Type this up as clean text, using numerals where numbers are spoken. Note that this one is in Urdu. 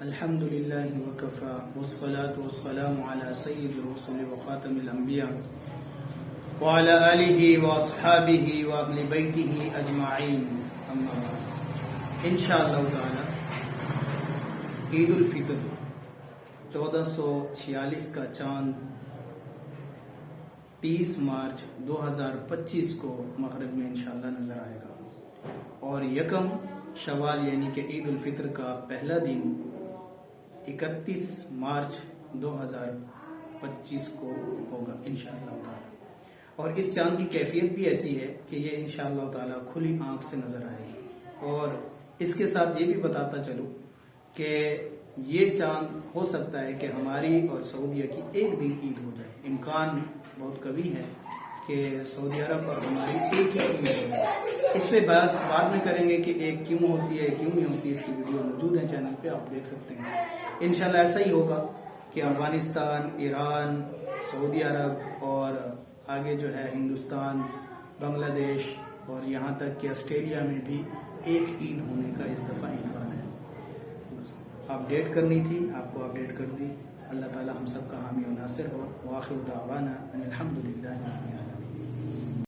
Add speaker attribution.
Speaker 1: الحمد للہ وکفا والصلاة والسلام علی سید الرسل وخاتم الانبیاء وعلی آلہ واصحابہ واہل بیتہ اجمعین اما بعد۔ انشاءاللہ تعالی عید الفطر 1446 کا چاند 30 مارچ 2025 کو مغرب میں انشاءاللہ نظر آئے گا، اور یکم شوال یعنی کہ عید الفطر کا پہلا دن 31 مارچ 2025 کو ہوگا انشاءاللہ تعالی۔ اور اس چاند کی کیفیت بھی ایسی ہے کہ یہ انشاءاللہ تعالی کھلی آنکھ سے نظر آئے گی۔ اور اس کے ساتھ یہ بھی بتاتا چلوں کہ یہ چاند ہو سکتا ہے کہ ہماری اور سعودیہ کی ایک دن عید ہو جائے، امکان بہت قوی ہے کہ سعودی عرب اور ہماری ایک ہی عید ہو جائے۔ اس پہ بحث بعد میں کریں گے کہ ایک کیوں ہوتی ہے کیوں نہیں ہوتی، اس کی ویڈیو موجود ہے چینل پہ، آپ دیکھ سکتے ہیں۔ انشاءاللہ ایسا ہی ہوگا کہ افغانستان، ایران، سعودی عرب اور آگے جو ہے ہندوستان، بنگلہ دیش اور یہاں تک کہ آسٹریلیا میں بھی ایک عید ہونے کا اس دفعہ امکان ہے۔ اپڈیٹ کرنی تھی، آپ کو اپڈیٹ کر دی۔ اللہ تعالی ہم سب کا حامی و ناصر ہو۔ وآخر دعوانا ان الحمد للہ رب العالمین۔